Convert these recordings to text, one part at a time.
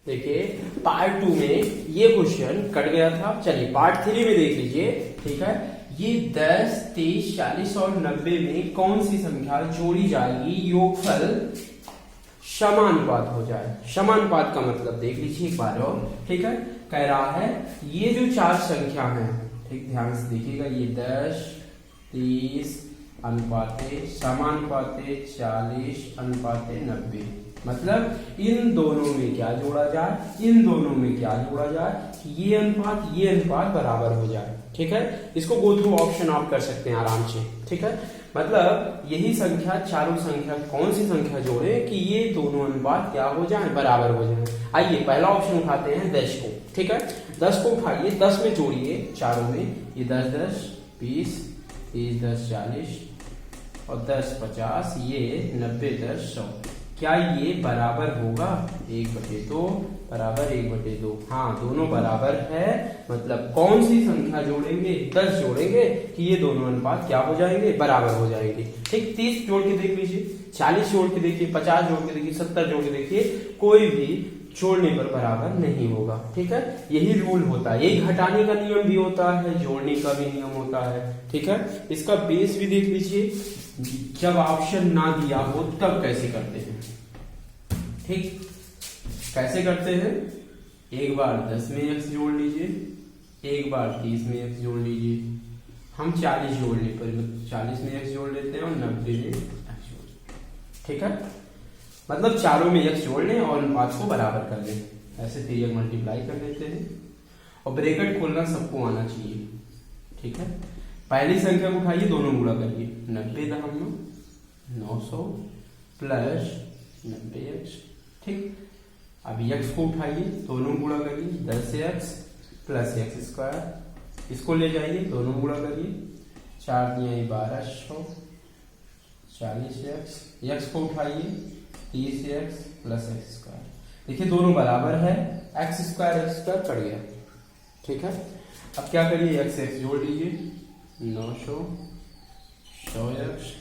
देखिए पार्ट 2 में ये क्वेश्चन कट गया था। चलिए पार्ट 3 में देख लीजिए। ठीक है, ये 10, 30, 40 और 90 में कौन सी संख्या जोड़ी जाएगी योगफल समानुपात हो जाए। समानुपात का मतलब देख लीजिए एक बार और। ठीक है, कह रहा है ये जो चार संख्या है, ठीक ध्यान से देखिएगा, ये 10, 30 अनुपाते समानुपाते 40 अनुपाते 90, मतलब इन दोनों में क्या जोड़ा जाए, इन दोनों में क्या जोड़ा जाए, ये अनुपात बराबर हो जाए। ठीक है, इसको गो थ्रू ऑप्शन आप कर सकते हैं आराम से। ठीक है, मतलब यही संख्या, चारों संख्या कौन सी संख्या जोड़े कि ये दोनों अनुपात क्या हो जाए, बराबर हो जाए। आइए पहला ऑप्शन उठाते हैं 10 को। ठीक है, 10 को उठाइए, 10 में जोड़िए चारों में, ये 10 10 20, 30 10 40 और 10 50, ये 90 10 100। क्या ये बराबर होगा? 1/2 बराबर 1/2। हाँ, दोनों बराबर है, मतलब कौन सी संख्या जोड़ेंगे, 10 जोड़ेंगे कि ये दोनों अनुपात क्या हो जाएंगे, बराबर हो जाएंगे। ठीक, 30 जोड़ के देख लीजिए, 40 जोड़ के देखिए, 50 जोड़ के देखिए, 70 जोड़ के देखिए, कोई भी जोड़ने पर बराबर नहीं होगा। ठीक है, यही रूल होता है, यही घटाने का नियम भी होता है, जोड़ने का भी नियम होता है। ठीक है, इसका बेस भी देख लीजिए, जब ऑप्शन ना दिया हो तब कैसे करते हैं। ठीक, कैसे करते हैं, एक बार 10 में x जोड़ लीजिए, एक बार 30 में x जोड़ लीजिए। हम 40 जोड़ने पर 40 में x जोड़ लेते हैं और 90 में x जोड़ लेते हैं। ठीक है, मतलब चारों में x जोड़ लें और अनुपात को बराबर कर लें, ऐसे 3 मल्टीप्लाई कर लेते हैं और ब्रैकेट खोलना सबको आना चाहिए। ठीक है, पहली संख्या को उठाइए, दोनों गुणा करिए, 90 900 प्लस 90x। ठीक, अब x को उठाइए, दोनों गुणा करिए, 10x प्लस x स्क्वायर, इसको ले जाइए, दोनों गुणा करिए, 4 दिया 1200 40x, x को उठाइए 30x प्लस x स्क्वायर। देखिए दोनों बराबर है, x स्क्वायर कट गया। ठीक है, अब क्या करिए, x जोड़ लीजिए, 900 100x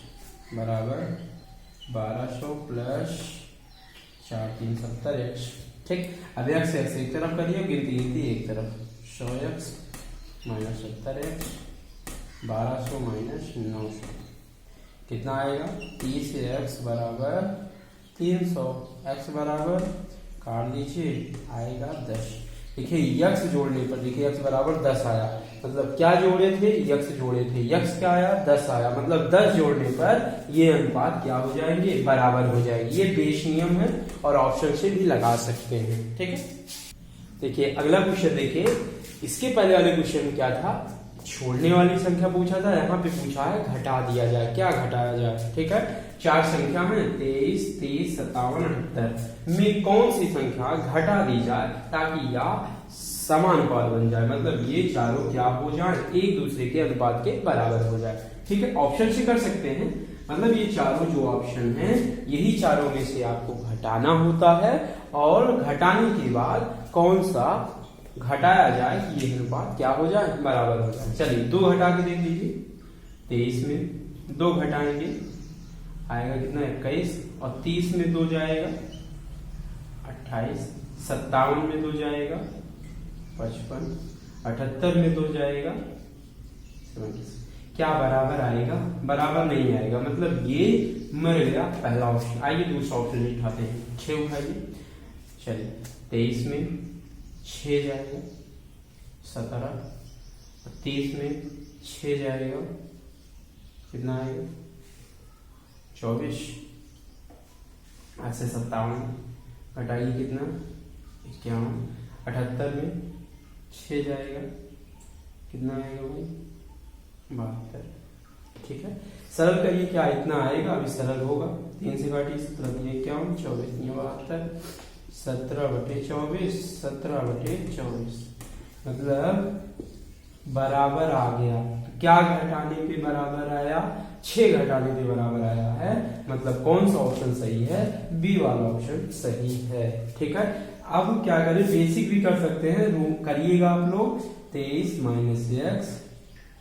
बराबर 1200 प्लस 4 3 70x। ठीक, अब x एक तरफ करिए, गिनती एक तरफ, 100x माइनस 70x 1200 माइनस 900 कितना आएगा, 30x बराबर 300, x बराबर काट दीजिए, आएगा 10। देखिए x जोड़ने पर देखिए x बराबर 10 आया, मतलब क्या जोड़े थे, x जोड़े थे, x क्या आया, 10 आया, मतलब 10 जोड़ने पर ये अनुपात क्या हो जाएंगे, बराबर हो जाएंगे। ये बेस नियम है और ऑप्शन से भी लगा सकते हैं। ठीक है, देखिए अगला क्वेश्चन देखिए, इसके पहले वाले क्वेश्चन में क्या था, छोड़ने वाली संख्या पूछा था, यहाँ पे पूछा है घटा दिया जाए, क्या घटाया जाए। ठीक है, चार संख्या है 23 30 57 78 में कौन सी संख्या घटा दी जाए ताकि यह समानुपात बन जाए, मतलब ये चारों क्या हो जाए, एक दूसरे के अनुपात के बराबर हो जाए। ठीक है, ऑप्शन से कर सकते हैं, मतलब ये चारों जो ऑप्शन हैं, यही चारों में से आपको घटाना होता है और घटाने के बाद कौन सा घटाया जाए कि ये अनुपात क्या हो जाए, बराबर हो जाए। चलिए 2 घटा के देख लीजिए, 23 में 2 घटाएंगे आएगा कितना, 21, और 30 में 2 जाएगा 28, 57 में 2 जाएगा 55, 78 में 2 जाएगा 76। क्या बराबर आएगा, बराबर नहीं आएगा, मतलब ये मर गया पहला ऑप्शन। आइए दूसरा ऑप्शन उठाते हैं, 6 उठाइए, चलिए 23 में 6 जाएगा 17, 30 में 6 जाएगा कितना आएगा 24, ऐसे 57 घटाइए कितना 51, 78 में 6 जाएगा कितना आएगा भाई 72। ठीक है, सरल करिए, क्या इतना आएगा, अभी सरल होगा, 3 से काटिए, 17 51 24 72, 17/24 17/24, मतलब बराबर आ गया। क्या घटाने पे बराबर आया, 6 घटाने पे बराबर आया है, मतलब कौन सा ऑप्शन सही है, बी वाला ऑप्शन सही है। ठीक है, अब क्या करें, बेसिक भी कर सकते हैं, करिएगा आप लोग, 23 माइनस एक्स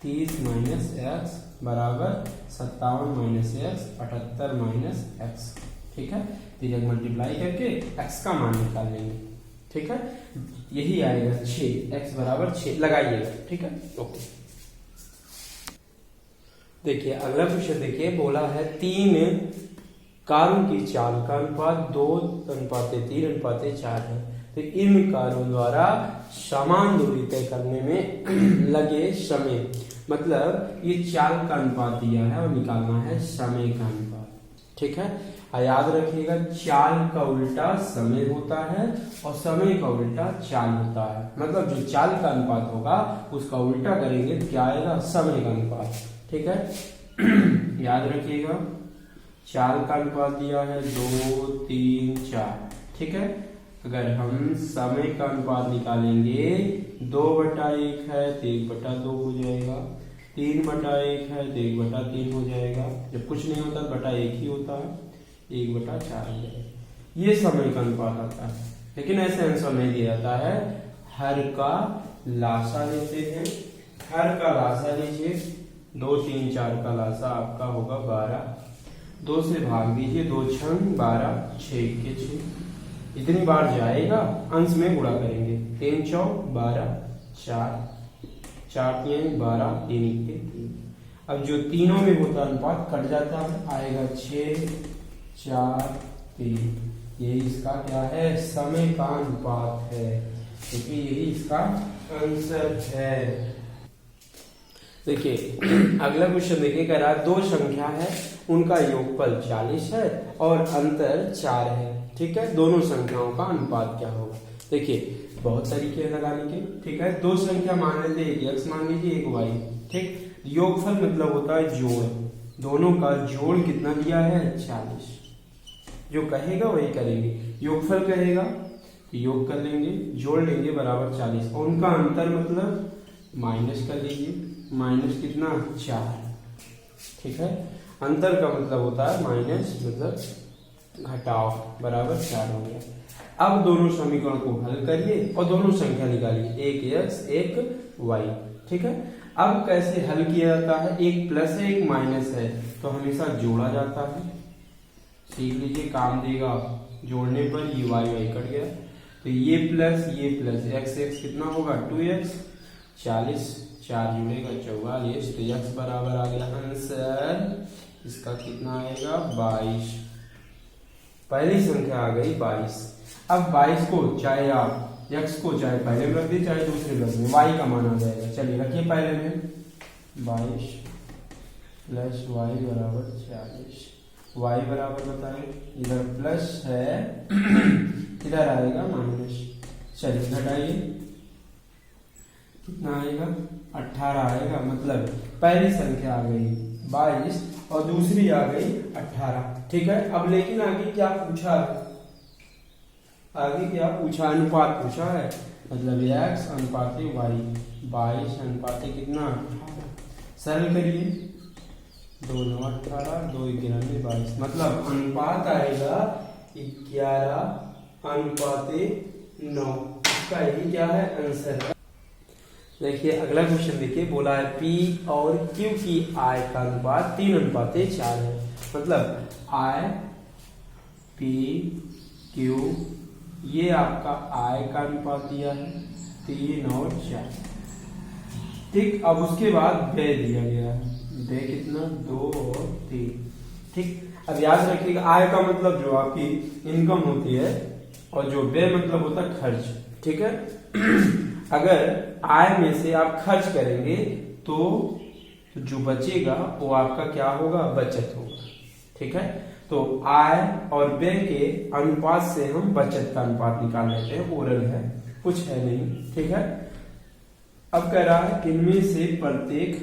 30 माइनस एक्स बराबर 57 माइनस एक्स 78 माइनस एक्स। ठीक है, तो मल्टीप्लाई करके x का मान निकाल लेंगे। ठीक है, यही आएगा 6, x बराबर 6 लगाइएगा। ठीक है, ओके। देखिए अगला क्वेश्चन देखिए, बोला है 3 कारों की चाल का अनुपात 2:3:4 है। तो इन कारों द्वारा समान दूरी तय करने में लगे समय, मतलब ये चाल का अनुपात दिया है और निकालना है समय का अनुपात। ठीक है, याद रखिएगा चाल का उल्टा समय होता है और समय का उल्टा चाल होता है। मतलब जो चाल का अनुपात होगा उसका उल्टा करेंगे तो क्या आएगा, समय का अनुपात। ठीक है, याद रखिएगा चाल का अनुपात दिया है 2, 3, 4। ठीक है, अगर हम समय का अनुपात निकालेंगे 2/1 है तो 1/2 हो जाएगा, 3/1 है तो 1/3 हो जाएगा, जब कुछ नहीं होता तो बटा 1 ही होता है, 1/4 हो जाएगा। ये समय का अनुपात आता है, लेकिन ऐसे आंसर नहीं दिया जाता है। हर का लासा लेते हैं, हर का लासा लीजिए, 2, 3, 4 का लासा आपका होगा 12, 2 से भाग दीजिए, 2 छंग 12, 6 के 6, इतनी बार जाएगा, अंश में गुणा करेंगे, 3 चौक 12, 4, 4 3 12, 3 के 3। अब जो तीनों में होता अनुपात कट जाता है, आएगा 6, 4, 3। यही इसका क्या है, समय का अनुपात है, क्योंकि यही इसका आंसर है। देखिए अगला क्वेश्चन देखिए, कह रहा है 2 संख्या है, उनका योगफल 40 है और अंतर 4 है। ठीक है, दोनों संख्याओं का अनुपात क्या होगा। देखिए बहुत तरीके हैं लगाने के। ठीक है, 2 संख्या मान लेते हैं, एक x मान लीजिए, एक y। ठीक, योगफल मतलब होता है जोड़, दोनों का जोड़ कितना दिया है, 40। जो कहेगा वही करेंगे, योगफल कहेगा तो योग कर लेंगे, जोड़ लेंगे बराबर 40, और उनका अंतर मतलब माइनस कर लीजिए, माइनस कितना, 4। ठीक है, अंतर का मतलब होता है माइनस, मतलब घटाओ, बराबर 4 हो गया। अब दोनों समीकरण को हल करिए और दोनों संख्या निकालिए, एक x एक y। ठीक है, अब कैसे हल किया जाता है, एक प्लस है एक माइनस है तो हमेशा जोड़ा जाता है, सीख लीजिए, काम देगा। जोड़ने पर ये y कट गया, तो ये प्लस x कितना होगा, 2x, 40, 4 जुड़ेगा 44, तो x बराबर आ गया आंसर इसका कितना आएगा, 22। पहली संख्या आ गई 22। अब 22 को चाहे आप x को चाहे पहले में रख दिए चाहे दूसरे में रख दिए, y का मान आ जाएगा। चलिए रखिए पहले में, 22 प्लस y बराबर 40, y बराबर बताएं, इधर प्लस है इधर आएगा माइनस। चलिए घटाइए, कितना आएगा, 18 आएगा। मतलब पहली संख्या आ गई 22 और दूसरी आ गई 18। ठीक है, अब लेकिन आगे क्या पूछा है, आगे क्या पूछा, अनुपात पूछा है, मतलब x अनुपात y, 22 अनुपात कितना, 18। सरल करिए, 2 9 18, 2 11 22, मतलब अनुपात आएगा 11:9। इसका यही क्या है, आंसर है। देखिए अगला क्वेश्चन देखिए, बोला है P और Q की आय का अनुपात 3:4 है। मतलब आय P Q, ये आपका आय का अनुपात दिया है 3 और 4। ठीक, अब उसके बाद व्यय दिया गया है, व्यय कितना, 2 और 3। ठीक, अब याद रखिएगा आय का मतलब जो आपकी इनकम होती है और जो व्यय मतलब होता है खर्च। ठीक है, अगर आय में से आप खर्च करेंगे तो जो बचेगा वो आपका क्या होगा, बचत होगा। ठीक है, तो आय और व्यय के अनुपात से हम बचत का अनुपात निकाल लेते हैं, ओरल है, कुछ है नहीं। ठीक है, अब कह रहा है इनमें से प्रत्येक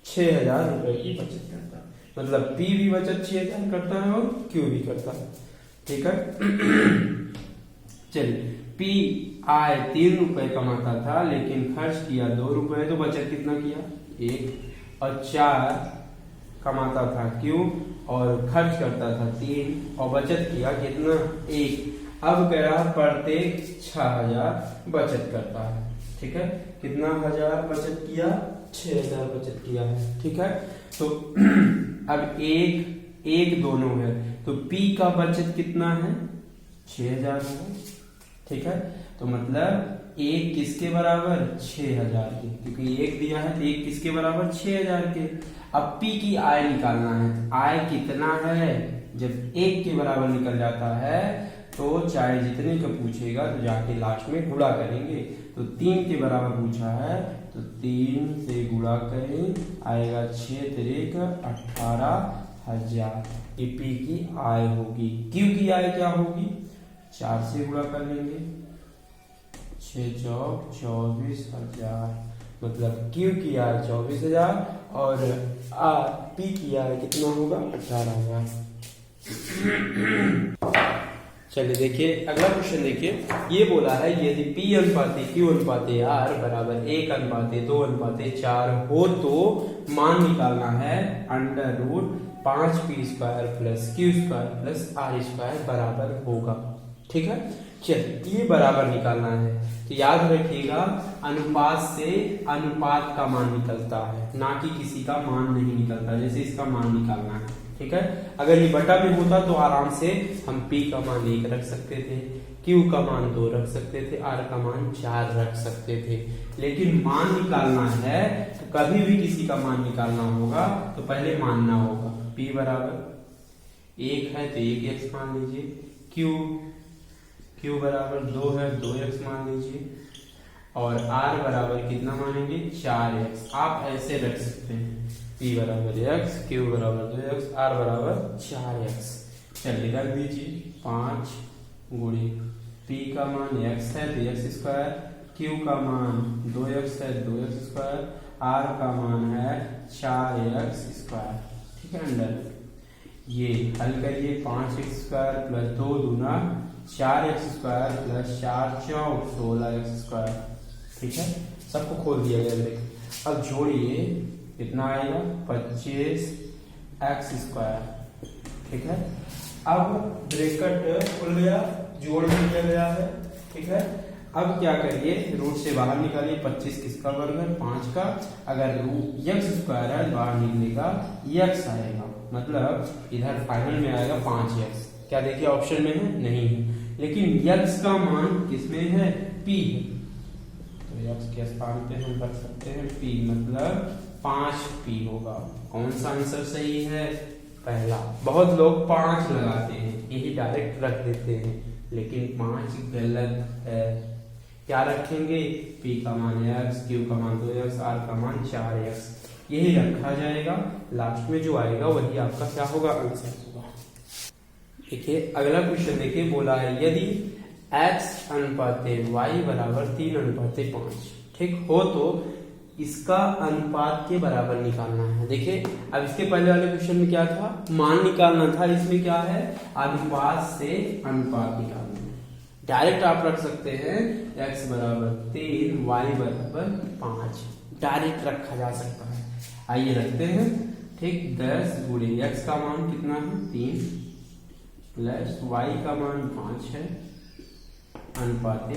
6000 रुपए की बचत करता है, मतलब P भी बचत 6000 करता है और Q भी करता है। ठीक है, चलिए P आय 3 रुपए कमाता था लेकिन खर्च किया 2 रुपए, तो बचत कितना किया, 1। और 4 कमाता था Q और खर्च करता था 3 और बचत किया कितना, 1। अब कह रहा प्रत्येक 6000 बचत करता है। ठीक है, कितना हजार बचत किया, 6000 बचत किया है। ठीक है, तो अब एक दोनों है तो P का बचत कितना है, 6000 होगा। ठीक है, तो मतलब एक किसके बराबर 6000 के, क्योंकि एक दिया है तो एक किसके बराबर 6000 के। अब P की आय निकालना है, तो आय कितना है, जब एक के बराबर निकल जाता है तो चाहे जितने का पूछेगा तो जाके लास्ट में गुणा करेंगे। तो 3 के बराबर पूछा है तो 3 से गुणा करें, आएगा 6 तिरेक 18,000। ये P की आय होगी। Q की आय क्या होगी, 4 से गुणा कर लेंगे, 6 चौक 24,000, मतलब Q की आय 24,000 और P की आय कितना होगा 18,000। चलिए देखिए अगला क्वेश्चन देखिए, ये बोला है यदि P अनुपाते Q अनुपाते R बराबर 1 अनुपाते 2 अनुपाते 4 हो तो मान निकालना है under root 5P square plus Q square plus R square बराबर होगा। ठीक है, चलिए ये बराबर निकालना है तो याद रखिएगा अनुपात से अनुपात का मान निकलता है, ना कि किसी का मान नहीं निकलता। जैसे इसका मान निकालना है, ठीक है, अगर ये बटा में होता तो आराम से हम P का मान 1 रख सकते थे, Q का मान 2 रख सकते थे, R का मान 4 रख सकते थे। लेकिन मान निकालना है तो कभी भी किसी का मान निकालना होगा तो पहले मानना होगा P बराबर 1 है तो 1x मान लीजिए, Q बराबर 2 है 2x मान लीजिए, और R बराबर कितना मानेंगे 4x। आप ऐसे रख सकते हैं P बराबर x, Q बराबर 2x, R बराबर 4x। चलिए रख दीजिए 5 गुणे P का मान x है तो x स्क्वायर, Q का मान 2x है 2x स्क्वायर, R का मान है 4x स्क्वायर। ठीक है, अंडर ये हल करिए 5x स्क्वायर प्लस 2 दूना 4x स्क्वायर प्लस 4 चौक 16x स्क्वायर। ठीक है, सबको खोल दिया गया। देखिए अब जोड़िए कितना आएगा 25x स्क्वायर। ठीक है, अब ब्रैकेट खुल गया, जोड़ भी दिया गया है। ठीक है, अब क्या करिए रूट से बाहर निकालिए, 25 किसका वर्ग है 5 का, अगर x स्क्वायर है बाहर निकलेगा x आएगा, मतलब इधर फाइनल में आएगा 5x। क्या देखिए ऑप्शन में है नहीं है, लेकिन x का मान किसमें है P है, तो x के स्थान पे हम रख सकते हैं P, मतलब 5P होगा। कौन सा आंसर सही है, पहला। बहुत लोग 5 लगाते हैं, यही डायरेक्ट रख देते हैं, लेकिन 5 गलत है। क्या रखेंगे P का मान x, Q का मान 2x, R का मान 4x, यही रखा जाएगा। लास्ट में जो आएगा वही आपका क्या होगा आंसर होगा। देखिए अगला क्वेश्चन देखिए, बोला है यदि x अनुपाते y बराबर 3 अनुपाते 5 ठीक हो तो इसका अनुपात के बराबर निकालना है। देखिए अब इसके पहले वाले क्वेश्चन में क्या था, मान निकालना था, इसमें क्या है अनुपात से अनुपात निकालना है। डायरेक्ट आप रख सकते हैं x बराबर 3 y बराबर 5, डायरेक्ट रखा जा सकता है। आइए रखते हैं। ठीक, 10 गुणे x का मान कितना है 3 प्लस y का मान 5 है अनुपाते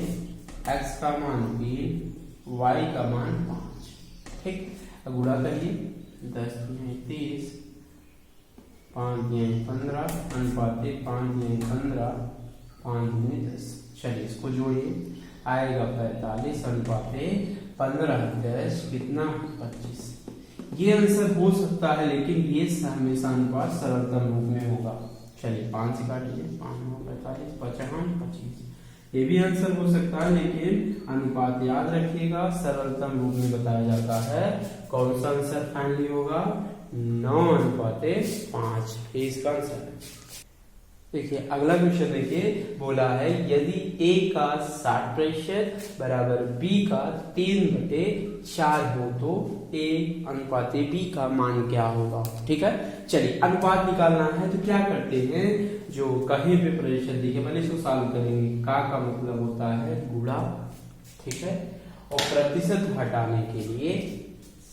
x का मान 3 y का मान 5। ठीक, अब गुणा करिए 10 दुनी 30 5 दुनी 15 अनुपाते 5 दुनी 15 5 दुनी 10। चलिए इसको जोड़िए, आएगा 45 अनुपाते 15 10 कितना 25। ये आंसर हो सकता है, लेकिन ये हमेशा अनुपात सरलतम रूप में होगा। चलिए 5 से काटिए, 5 9 45 55 25, ये भी आंसर हो सकता है, लेकिन अनुपात याद रखिएगा सरलतम रूप में बताया जाता है। कौन सा आंसर फाइनली होगा 9 अनुपाते 5, ये इसका आंसर है। देखिए अगला क्वेश्चन देखिए, बोला है यदि A का 60% बराबर B का 3/4 हो तो A अनुपाते B का मान क्या होगा। ठीक है, चलिए अनुपात निकालना है तो क्या करते हैं, जो कहीं पे प्रतिशत दिखे पहले इसको सॉल्व करेंगे। का मतलब होता है गुणा, ठीक है, और प्रतिशत हटाने के लिए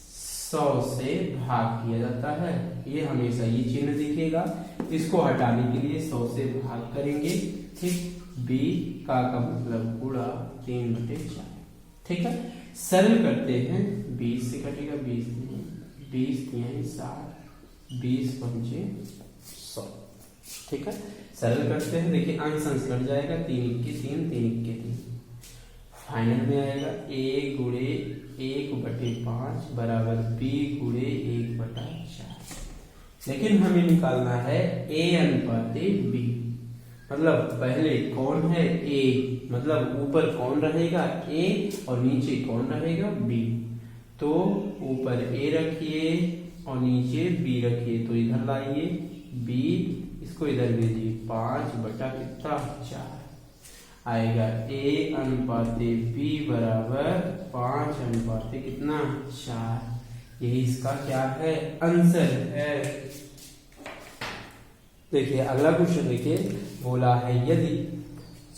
100 से भाग किया जाता है। ये हमेशा ये चिन्ह दिखेगा, इसको हटाने के लिए 100 से भाग करेंगे। ठीक, B का मतलब गुणा 3/4। ठीक है, सरल करते हैं, 20 से कटेगा 20 3 60 20 पंचे 100। ठीक है, सरल करते हैं। देखिए अंश अंश कट जाएगा, 3 1 3 3 1 3। फाइनल में आएगा a गुणे 1/5 बराबर b गुणे 1/4। लेकिन हमें निकालना है a अनुपाते b। मतलब पहले कौन है a, मतलब ऊपर कौन रहेगा a और नीचे कौन रहेगा b। तो ऊपर a रखिए और नीचे b रखिए, तो इधर लाइए b, इसको इधर भेजिए, 5/4 आएगा a अनुपाते b बराबर 5 अनुपाते कितना 4। यही इसका क्या है आंसर है। देखिए अगला क्वेश्चन देखिए, बोला है यदि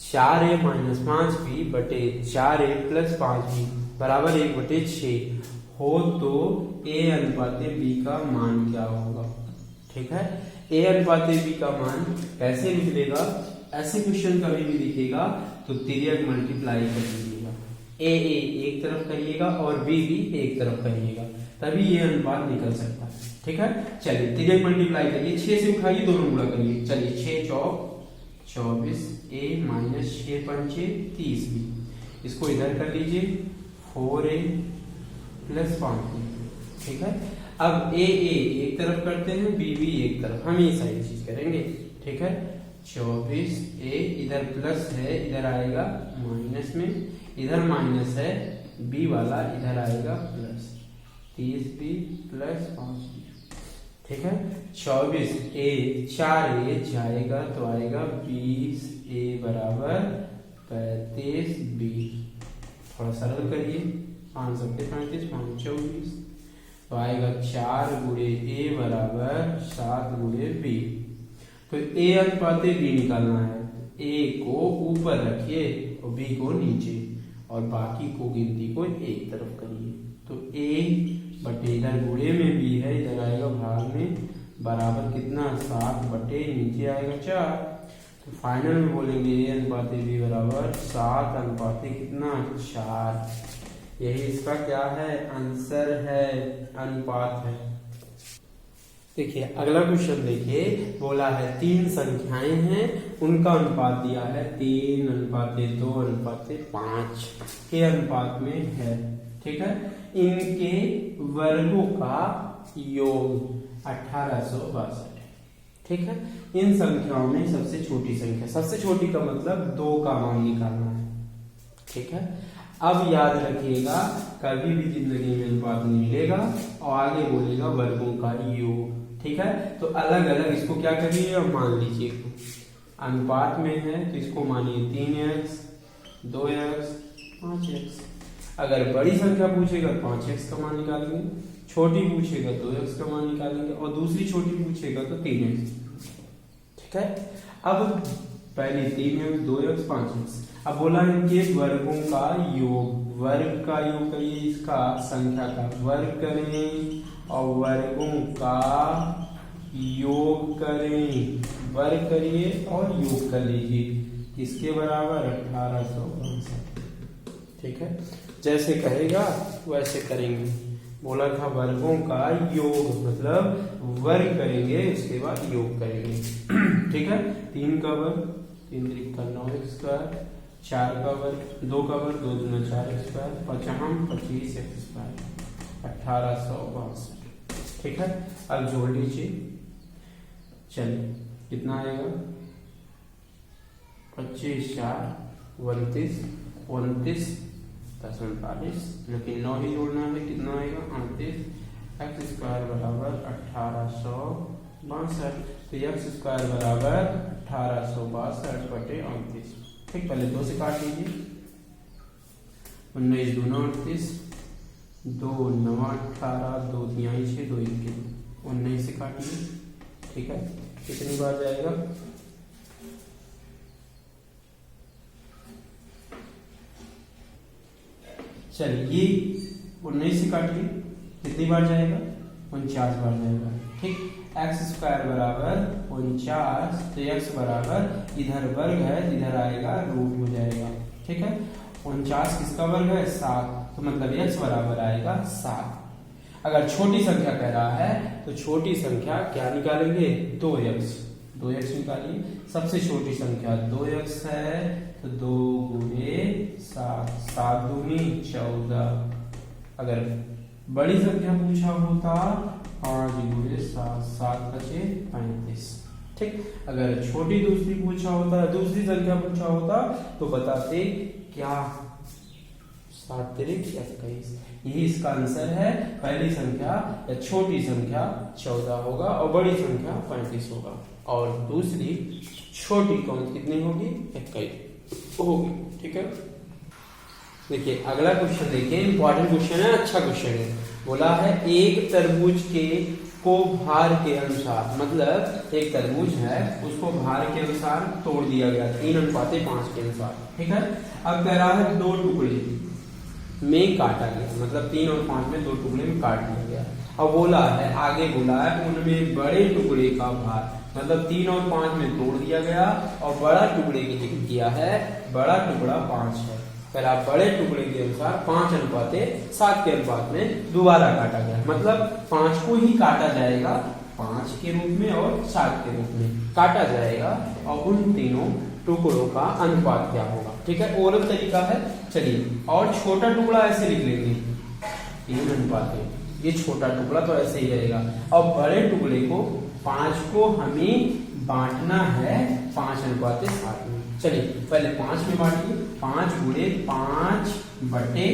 4a - 5b बटे 4a + 5b बराबर 1/6 हो तो a अनुपाते b का मान क्या होगा। ठीक है, a अनुपाते b का मान कैसे निकलेगा, ऐसे क्वेश्चन कभी भी दिखेगा तो तिर्यक मल्टीप्लाई कर दीजिएगा, a एक तरफ करिएगा और b भी एक तरफ करिएगा, तभी ये अनुपात निकल सकता है। ठीक है, चलिए तिर्यक मल्टीप्लाई करिए, 6 से उठाइए, दोनों गुणा करिए। चलिए 6 चौक 24, a - 6 पंचे 30b, इसको इधर कर लीजिए 4a + 5b। ठीक है, अब a एक तरफ करते हैं, b भी एक तरफ, हमेशा ये चीज करेंगे। ठीक है, 24a इधर प्लस है, इधर आएगा माइनस में, इधर माइनस है, b वाला इधर आएगा प्लस, 30b + 5b। ठीक है, 24a 4a जाएगा तो आएगा 20a बराबर 35b। थोड़ा सरल करिए, 5 × 35 5 24, तो आएगा 4 गुणे a बराबर 7 गुणे b। तो a अनुपाते b निकालना है, a को ऊपर रखिए और b को नीचे, और बाकी को गिनती को एक तरफ करिए। तो a बटे इधर गुणे में b है, इधर आएगा भाग में, बराबर कितना 7 बटे नीचे आएगा 4। तो फाइनल में बोलेंगे a अनुपाते b बराबर 7 अनुपाते कितना 4। यही इसका क्या है आंसर है, अनुपात है। देखिए अगला क्वेश्चन देखिए, बोला है 3 संख्याएं हैं, उनका अनुपात दिया है 3:2:5 के अनुपात में है। ठीक है, इनके वर्गों का योग 1862। ठीक है, इन संख्याओं में सबसे छोटी संख्या, सबसे छोटी का मतलब 2 का मान निकालना है। ठीक है, अब याद रखिएगा कभी भी जिंदगी में अनुपात नहीं मिलेगा और आगे बोलेगा वर्गों का योग। ठीक है, तो अलग अलग इसको क्या करिए, अब मान लीजिए अनुपात में है तो इसको मानिए 3x 2x 5x। अगर बड़ी संख्या पूछेगा 5x का मान निकालेंगे, छोटी पूछेगा 2x का मान निकालेंगे, और दूसरी छोटी पूछेगा तो 3x। ठीक है, अब पहले 3x 2x 5x, अब बोला इनके वर्गों का योग, वर्ग का योग करिए, इसका संख्या का वर्ग करें और वर्गों का योग करें, वर्ग करिए और योग कर लीजिए, इसके बराबर 1862। ठीक है, जैसे कहेगा वैसे करेंगे। बोला था वर्गों का योग मतलब वर्ग करेंगे उसके बाद योग करेंगे। ठीक है, 3 का वर्ग 3 × 9x², 4 का वर्ग 2 का वर्ग 2 × 4x², 25x², 1862। ठीक है, अब जोड़ लीजिए, चलिए कितना आएगा 25 4 29 29 10 39, लेकिन 9 ही जोड़ना है, कितना आएगा 38, x² बराबर 1862। तो x² बराबर 1862 बटे 38। ठीक, पहले 2 से काट लीजिए, 19 दूना 38, 2 9 18, 2 3 6, 2 1 19 से काटिए। ठीक है, कितनी बार जाएगा, चलिए ये 19 से काटिए, कितनी बार जाएगा 49 बार जाएगा। ठीक, x² बराबर 49, तो x बराबर इधर वर्ग है, इधर आएगा रूट हो जाएगा। ठीक है, 49 किसका वर्ग है 7, तो मतलब x बराबर आएगा 7। अगर छोटी संख्या कह रहा है तो छोटी संख्या क्या निकालेंगे 2x निकालिए। सबसे छोटी संख्या 2x है, तो तो 2 गुणे 7, 7 दूनी 14। अगर बड़ी संख्या पूछा होता 5 गुणे 7, 7 बचे 35। ठीक, अगर छोटी दूसरी पूछा होता, दूसरी संख्या पूछा होता तो बताते क्या, 7 तिरिक 21। यही इसका आंसर है। पहली संख्या या छोटी संख्या 14 होगा और बड़ी संख्या 35 होगा, और दूसरी छोटी कौन कितनी होगी, 21 होगी। ठीक है, देखिए अगला क्वेश्चन देखिए, इंपॉर्टेंट क्वेश्चन है, अच्छा क्वेश्चन है। बोला है एक तरबूज के को भार के अनुसार, मतलब एक तरबूज है उसको भार के अनुसार तोड़ दिया गया 3:5 के अनुसार। ठीक है, अब कह रहा है 2 टुकड़े में काटा गया, मतलब 3 और 5 में 2 टुकड़े में काट दिया गया। अब बोला है, आगे बोला है उनमें बड़े टुकड़े का भार, मतलब 3 और 5 में तोड़ दिया गया और बड़ा टुकड़े की जिक्र किया है, बड़ा टुकड़ा 5 है। पहला बड़े टुकड़े के अनुसार 5:7 के अनुपात में दोबारा काटा गया, मतलब 5 को ही काटा जाएगा 5 के रूप में और 7 के रूप में काटा जाएगा, और उन तीनों टुकड़ों का अनुपात क्या होगा। ठीक है, ओरल तरीका है। चलिए, और छोटा टुकड़ा ऐसे लिख लेंगे 3:1, ये छोटा टुकड़ा तो ऐसे ही रहेगा, और बड़े टुकड़े को 5 को हमें बांटना है 5:7 में। चलिए पहले 5 में बांटिए, 5 गुणे 5 बटे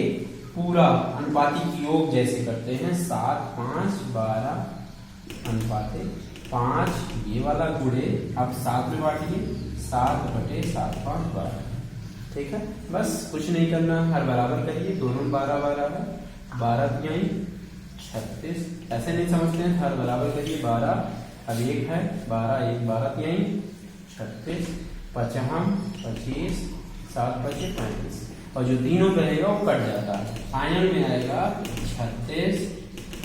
पूरा अनुपातिक योग जैसे करते हैं 7, 5, 12 अनुपाते 5, ये वाला गुणे अब 7 में बांटिए, 7 बटे 7, 5, 12। ठीक है, बस कुछ नहीं करना, हर बराबर करिए, दोनों 12 12 12 तिहाई 36, ऐसे नहीं समझते हैं, हर बराबर करिए 12, अब एक है 12, 1 12 तिहाई 36, 55 25, 7 बचे 35, और जो तीनों रहेगा वो कट जाता है, फाइनल में आएगा 36,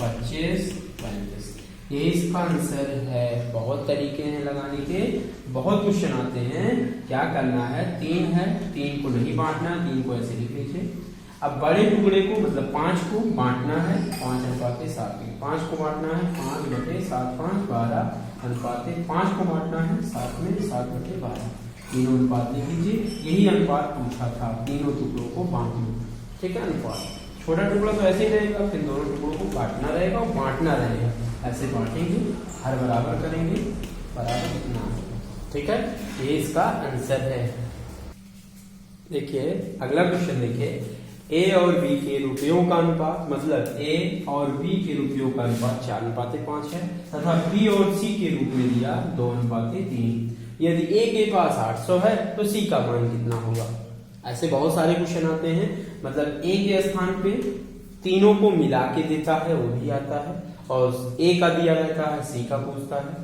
25, 35। ये इसका आंसर है। बहुत तरीके हैं लगाने के, बहुत क्वेश्चन आते हैं। क्या करना है, 3 है, 3 को नहीं बांटना, 3 को ऐसे लिख लीजिए। अब बड़े टुकड़े को मतलब 5 को बांटना है 5:7 में, 5 को बांटना है 5 बटे 7, 5, 12 अनुपात 5 को बांटना है 7 में, 7 बटे 12, तीनों अनुपात लिख लीजिए। यही अनुपात पूछा था, तीनों टुकड़ों को बांटना। ठीक है, अनुपात छोटा टुकड़ा तो ऐसे ही रहेगा, फिर दोनों टुकड़ों को काटना रहेगा और बांटना रहेगा, ऐसे बांटेंगे, हर बराबर करेंगे, बराबर कितना होगा। ठीक है, ये इसका आंसर है। देखिए अगला क्वेश्चन देखिए, ए और बी के रुपयों का अनुपात, मतलब ए और बी के रुपयों का अनुपात 4:5 है, तथा बी और सी के रूप में दिया 2:3। यदि ए के पास 800 है तो सी का मान कितना होगा। ऐसे बहुत सारे क्वेश्चन आते हैं, मतलब ए के स्थान पे तीनों को मिला के देता है वो भी आता है, और ए का दिया रहता है सी का पूछता है,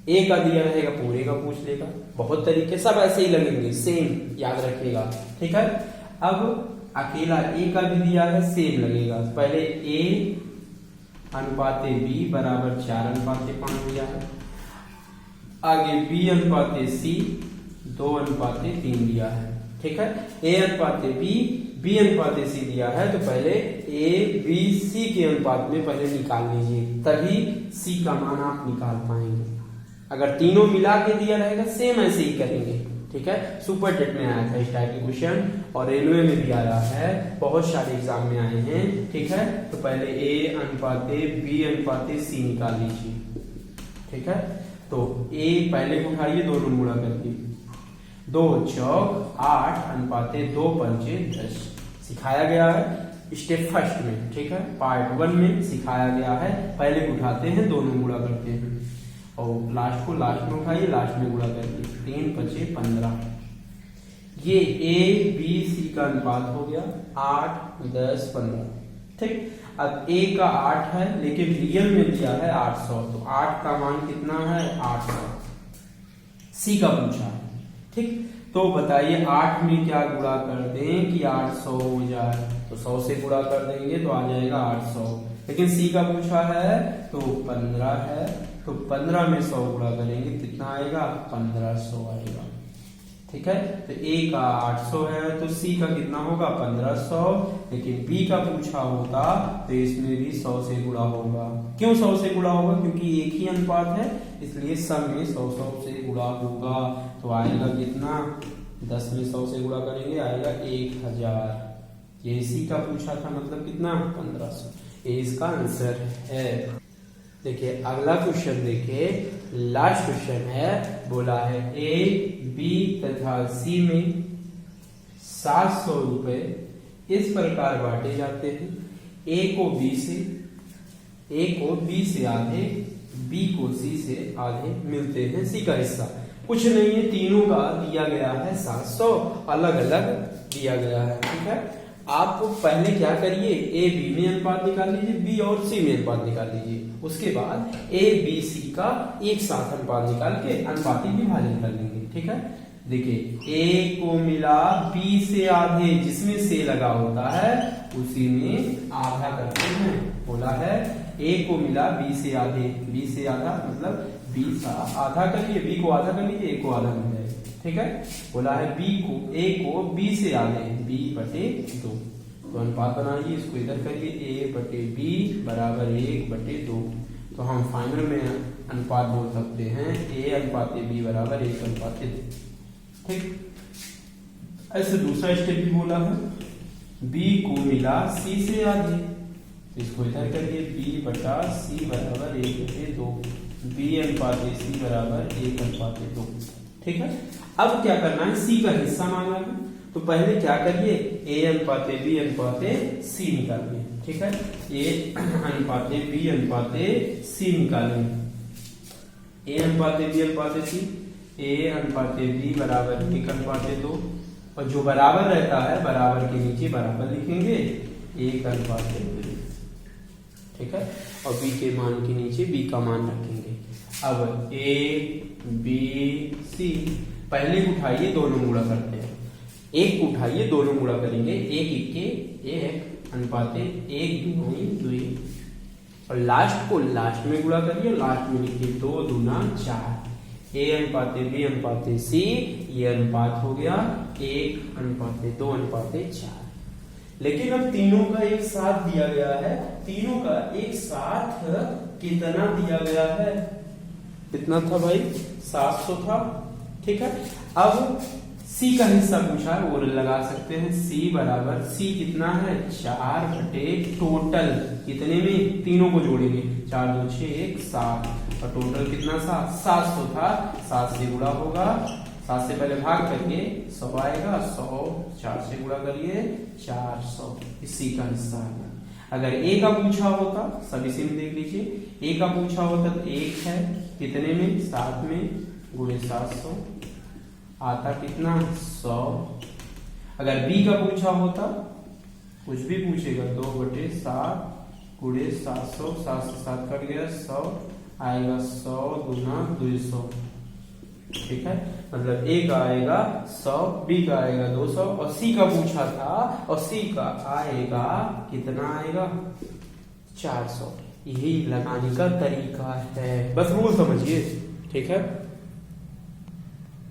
ए का दिया रहेगा पूरे का पूछ लेगा। बहुत तरीके सब ऐसे ही लगेंगे, सेम याद रखिएगा। ठीक है, अब अकेला ए का भी दिया है, सेम लगेगा। पहले ए अनुपाते बी बराबर 4:5 दिया है, आगे बी अनुपाते सी 2:3 दिया है। ठीक है, ए अनुपाते बी अनुपाते सी दिया है, तो पहले ए बी सी के अनुपात में पहले निकाल लीजिए, तभी सी का मान आप निकाल पाएंगे। अगर तीनों मिला के दिया रहेगा सेम ऐसे ही करेंगे। ठीक है, सुपर टेट में आया था इस टाइप के क्वेश्चन, और रेलवे में भी आया है, बहुत सारे एग्जाम में आए हैं। ठीक है, तो पहले ए अनुपाते बी अनुपाते सी निकाल लीजिए। ठीक है, तो ए पहले उठाइए, दोनों गुणा करके 2 चौक 8 अनुपाते 2 पंचे 10 सिखाया गया है स्टेप फर्स्ट में। ठीक है, पार्ट 1 में सिखाया गया है, पहले उठाते हैं दोनों गुणा करते हैं, और लास्ट को लास्ट में उठाइए, लास्ट में गुणा करके 3 5 15। ये ए बी सी का अनुपात हो गया 8 10 15। ठीक, अब ए का 8 है लेकिन रियल में दिया है 800, तो 8 का मान कितना है 800, सी का पूछा है। ठीक, तो बताइए 8 में क्या गुणा कर दें कि 800 हो जाए, तो 100 से गुणा कर देंगे तो आ जाएगा 800, लेकिन सी का पूछा है तो 15 है, तो 15 में 100 गुणा करेंगे कितना आएगा 1500 आएगा। ठीक है, तो ए का 800 है तो सी का कितना होगा 1500, लेकिन बी का पूछा होता तो इसमें भी 100 से गुणा होगा। क्यों 100 से गुणा होगा, क्योंकि एक ही अनुपात है, इसलिए सब में 100 से गुणा होगा, तो आएगा कितना 10 में 100 से गुणा करेंगे आएगा 1000। ये सी का पूछा था, मतलब कितना 1500। ये इसका आंसर है। देखिए अगला क्वेश्चन, देखिए लास्ट क्वेश्चन है, बोला है ए बी तथा सी में 700 रुपए इस प्रकार बांटे जाते हैं। ए को बी से आधे, बी को सी से आधे मिलते हैं। सी का हिस्सा कुछ नहीं है, तीनों का दिया गया है 700, अलग अलग दिया गया है। ठीक है, आप पहले क्या करिए, ए बी में अनुपात निकाल लीजिए, बी और सी में अनुपात निकाल लीजिए। उसके बाद ए बी सी का एक साथ अनुपात निकाल के अनुपाती विभाजन कर लेंगे। ठीक है, देखिए ए को मिला बी से आधे, जिसमें से लगा होता है उसी में आधा करते हैं। बोला है ए को मिला बी से आधे, बी से आधा मतलब बी सा आधा करिए, बी को आधा कर लीजिए, ए को आधा मिल जाएगा। ठीक है, बोला है ए को बी से आधे, बी बटे 2, तो अनुपात बनाइए, इसको इधर करिए, ए बटे बी बराबर 1 बटे 2। तो हम फाइनल में अनुपात बोल सकते हैं ए अनुपात बी बराबर 1 अनुपात 2। ठीक, ऐसे दूसरा स्टेप भी बोला है, बी को मिला सी से आधे, इसको इधर करिए, बी बटा सी बराबर 1 बटे 2, बी अनुपात सी बराबर 1 अनुपात 2। ठीक है, अब क्या करना है, सी का हिस्सा मांगा है, तो पहले क्या करिए, ए अनुपात बी अनुपात सी निकालिए। ठीक है, ए अनुपात बी अनुपात सी निकालेंगे। ए अनुपात बी अनुपात सी, ए अनुपात बी बराबर 1 अनुपात 2, और जो बराबर रहता है बराबर के नीचे बराबर लिखेंगे 1 अनुपात 2। ठीक है, और बी के मान के नीचे बी का मान रखेंगे। अब ए बी सी, पहले उठाइए दोनों गुणा करते हैं, एक उठाइए दोनों गुणा करेंगे, एक के एक अनुपात 1 दूनी 2, और लास्ट को लास्ट में गुणा करिए, लास्ट में लिखिए 2 दूना 4। ए अनुपात बी अनुपात सी, ये अनुपात हो गया 1 अनुपात 2 अनुपात 4। लेकिन अब तीनों का एक साथ दिया गया है, तीनों का एक साथ कितना दिया गया है, कितना था भाई, 700 था। ठीक है, अब सी का हिस्सा पूछा है, वो लगा सकते हैं, सी बराबर, सी कितना है 4 बटे टोटल कितने में, तीनों को जोड़ेंगे, 4 2 6 1 7, और टोटल कितना 700 था, 7 से गुणा होगा, 7 से पहले भाग करिए 100 आएगा, 100 4 से गुणा करिए 400, इसी का हिस्सा है। अगर ए का पूछा होता, सभी से देख लीजिए, ए का पूछा होता तो 1 है कितने में, 7 में, गुणे 700 आता कितना 100। अगर बी का पूछा होता, कुछ भी पूछेगा, 2 बटे 7 गुणे 700, 7 से 7 कट गया, 100 आएगा, 100 गुना 200। ठीक है, मतलब ए का आएगा 100, बी का आएगा 200, और सी का पूछा था, और सी का आएगा कितना आएगा 400। यही लगाने का तरीका है, बस रूल समझिए। ठीक है।